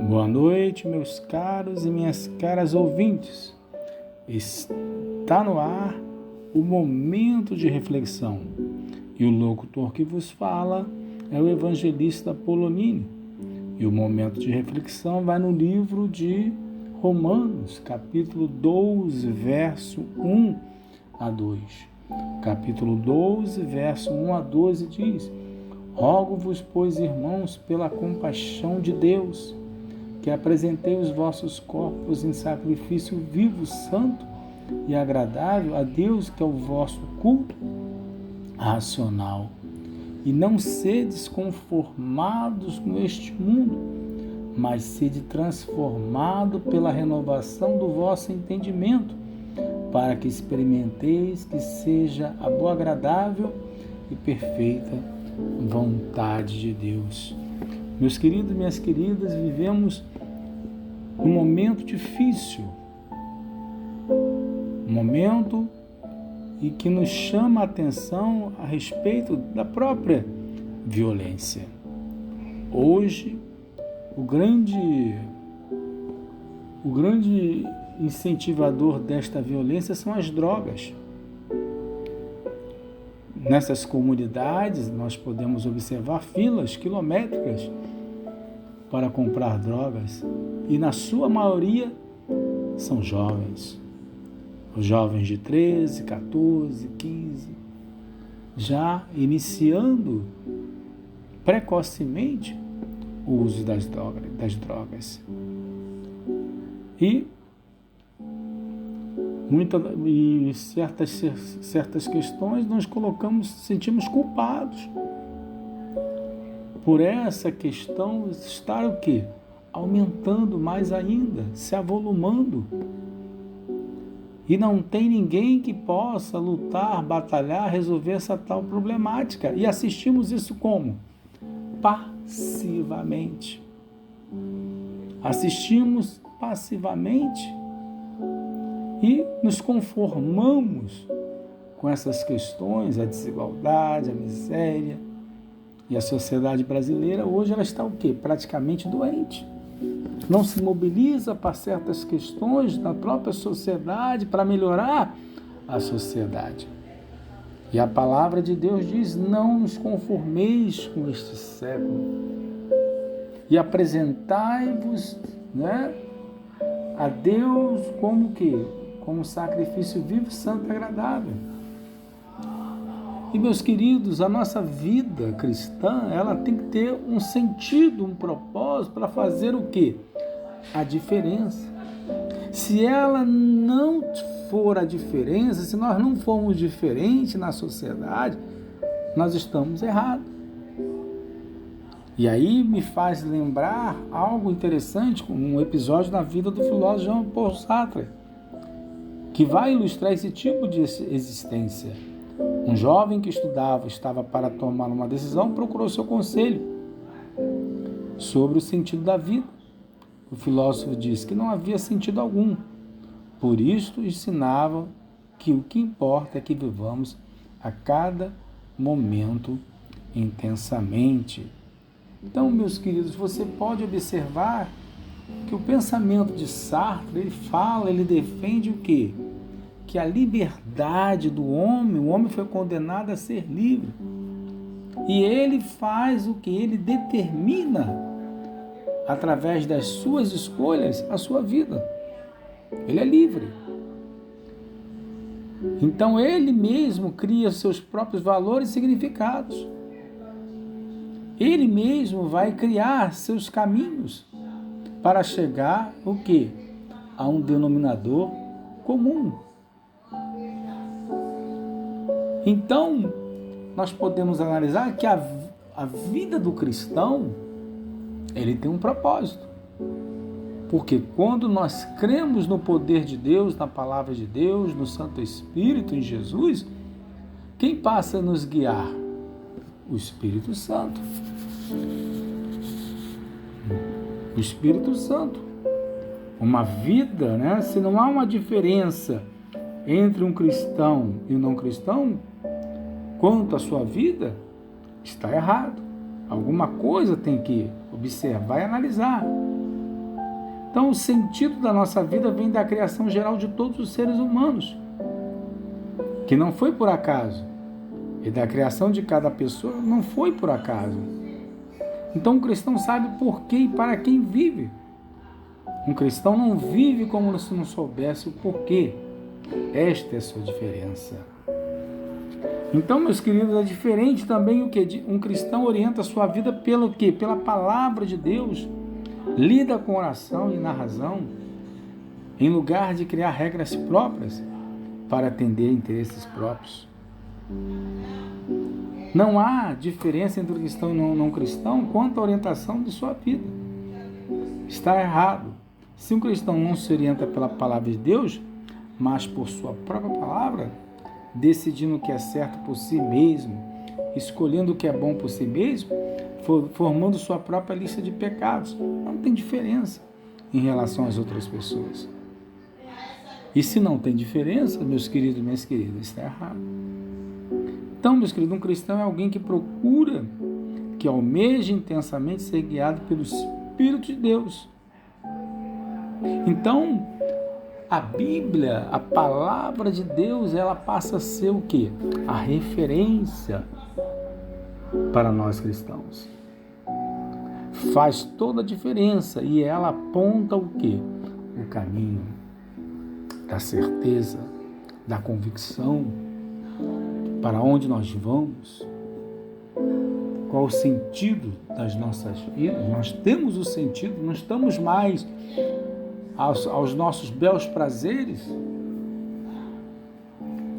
Boa noite, meus caros e minhas caras ouvintes. Está no ar o momento de reflexão. E o locutor que vos fala é o evangelista Polonini. E o momento de reflexão vai no livro de Romanos, capítulo 12, verso 1 a 2. Capítulo 12, verso 1 a 12 diz: Rogo-vos, pois, irmãos, pela compaixão de Deus, que apresentei os vossos corpos em sacrifício vivo, santo e agradável a Deus, que é o vosso culto racional. E não sedes conformados com este mundo, mas sede transformado pela renovação do vosso entendimento, para que experimenteis que seja a boa, agradável e perfeita vontade de Deus. Meus queridos e minhas queridas, vivemos um momento difícil, um momento e que nos chama a atenção a respeito da própria violência. Hoje, o grande incentivador desta violência são as drogas. Nessas comunidades, nós podemos observar filas quilométricas para comprar drogas, e na sua maioria são jovens. Os jovens de 13, 14, 15, já iniciando precocemente o uso das drogas. E certas questões nós sentimos culpados por essa questão estar o quê? Aumentando mais ainda, se avolumando. E não tem ninguém que possa lutar, batalhar, resolver essa tal problemática. E assistimos isso como? Passivamente. Assistimos passivamente e nos conformamos com essas questões, a desigualdade, a miséria. E a sociedade brasileira hoje ela está o quê? Praticamente doente. Não se mobiliza para certas questões na própria sociedade para melhorar a sociedade. E a palavra de Deus diz: não nos conformeis com este século. E apresentai-vos, a Deus como quê? Como sacrifício vivo, santo e agradável. E, meus queridos, a nossa vida cristã, ela tem que ter um sentido, um propósito para fazer o quê? A diferença. Se ela não for a diferença, se nós não formos diferentes na sociedade, nós estamos errados. E aí me faz lembrar algo interessante, um episódio na vida do filósofo Jean-Paul Sartre, que vai ilustrar esse tipo de existência. Um jovem que estava para tomar uma decisão, procurou seu conselho sobre o sentido da vida. O filósofo disse que não havia sentido algum. Por isso, ensinava que o que importa é que vivamos a cada momento intensamente. Então, meus queridos, você pode observar que o pensamento de Sartre, ele defende o quê? Que a liberdade do homem, o homem foi condenado a ser livre. E ele faz o que? Ele determina, através das suas escolhas, a sua vida. Ele é livre. Então ele mesmo cria seus próprios valores e significados. Ele mesmo vai criar seus caminhos para chegar o quê? A um denominador comum. Então, nós podemos analisar que a vida do cristão, ele tem um propósito. Porque quando nós cremos no poder de Deus, na palavra de Deus, no Santo Espírito, em Jesus, quem passa a nos guiar? O Espírito Santo. O Espírito Santo. Uma vida, se não há uma diferença entre um cristão e um não cristão, quanto à sua vida, está errado. Alguma coisa tem que observar e analisar. Então, o sentido da nossa vida vem da criação geral de todos os seres humanos, que não foi por acaso. E da criação de cada pessoa não foi por acaso. Então, o cristão sabe por quê e para quem vive. Um cristão não vive como se não soubesse o porquê. Esta é a sua diferença. Então, meus queridos, é diferente também o que um cristão orienta a sua vida pelo quê? Pela palavra de Deus. Lida com oração e na razão, em lugar de criar regras próprias para atender interesses próprios. Não há diferença entre o cristão e o não cristão quanto à orientação de sua vida. Está errado. Se um cristão não se orienta pela palavra de Deus, mas por sua própria palavra, decidindo o que é certo por si mesmo, escolhendo o que é bom por si mesmo, formando sua própria lista de pecados, não tem diferença em relação às outras pessoas. E se não tem diferença, meus queridos e minhas queridas, está errado. Então, meus queridos, um cristão é alguém que procura, que almeja intensamente ser guiado pelo Espírito de Deus. Então, a Bíblia, a palavra de Deus, ela passa a ser o quê? A referência para nós cristãos. Faz toda a diferença e ela aponta o quê? O caminho da certeza, da convicção, para onde nós vamos, qual o sentido das nossas vidas. Nós temos o sentido, não estamos mais aos nossos belos prazeres,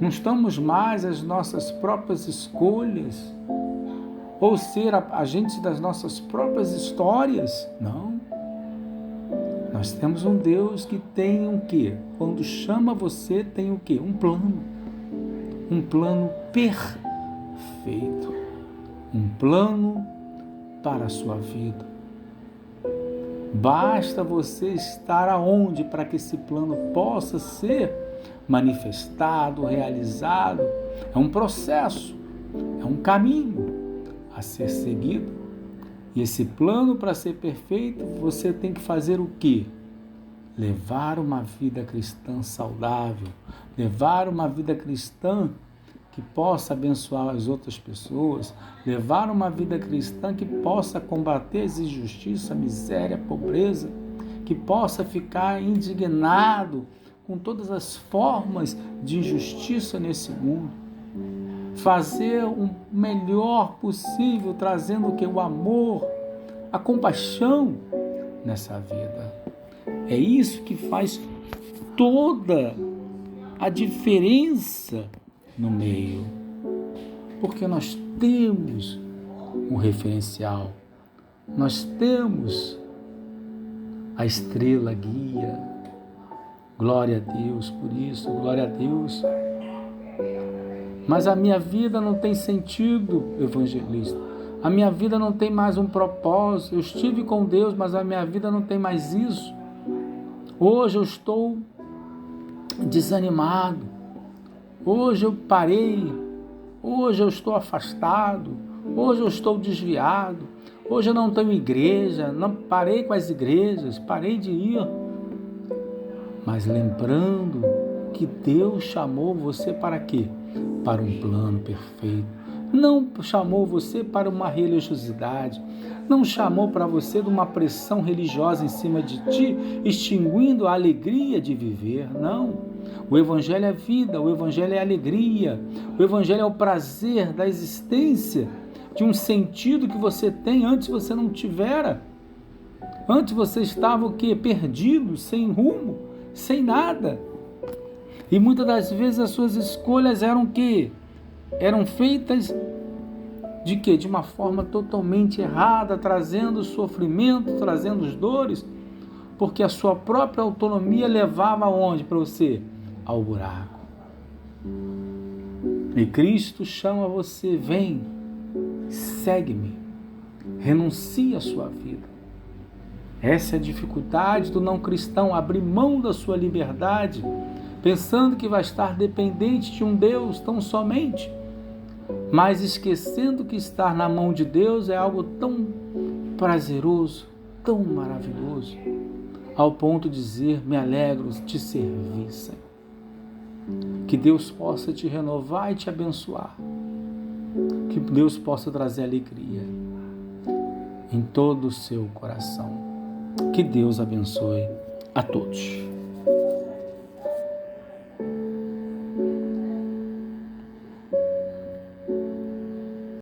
não estamos mais às nossas próprias escolhas, ou ser agentes das nossas próprias histórias. Não. Nós temos um Deus que tem o quê? Quando chama você, tem o quê? Um plano. Um plano perfeito. Um plano para a sua vida. Basta você estar aonde para que esse plano possa ser manifestado, realizado. É um processo, é um caminho a ser seguido. E esse plano, para ser perfeito, você tem que fazer o quê? Levar uma vida cristã saudável, levar uma vida cristã que possa abençoar as outras pessoas, levar uma vida cristã que possa combater as injustiças, a miséria, a pobreza, que possa ficar indignado com todas as formas de injustiça nesse mundo. Fazer o melhor possível, trazendo o que? O amor, a compaixão nessa vida. É isso que faz toda a diferença no meio. Porque nós temos um referencial, nós temos a estrela guia. Glória a Deus por isso, glória a Deus. Mas a minha vida não tem sentido, evangelista. A minha vida não tem mais um propósito. Eu estive com Deus, mas a minha vida não tem mais isso. Hoje eu estou desanimado. Hoje eu parei. Hoje eu estou afastado. Hoje eu estou desviado. Hoje eu não tenho igreja. Não parei com as igrejas. Parei de ir. Mas lembrando que Deus chamou você para quê? Para um plano perfeito. Não chamou você para uma religiosidade. Não chamou para você de uma pressão religiosa em cima de ti, extinguindo a alegria de viver. Não. O Evangelho é vida, o Evangelho é alegria. O Evangelho é o prazer da existência, de um sentido que você tem antes você não tivera. Antes você estava o quê? Perdido, sem rumo, sem nada. E muitas das vezes as suas escolhas eram o quê? Eram feitas de quê? De uma forma totalmente errada, trazendo sofrimento, trazendo dores, porque a sua própria autonomia levava aonde para você? Ao buraco. E Cristo chama você, vem, segue-me, renuncie à sua vida. Essa é a dificuldade do não cristão, abrir mão da sua liberdade, pensando que vai estar dependente de um Deus tão somente, mas esquecendo que estar na mão de Deus é algo tão prazeroso, tão maravilhoso. ao ponto de dizer: me alegro te servir, Senhor. Que Deus possa te renovar e te abençoar. Que Deus possa trazer alegria em todo o seu coração. Que Deus abençoe a todos.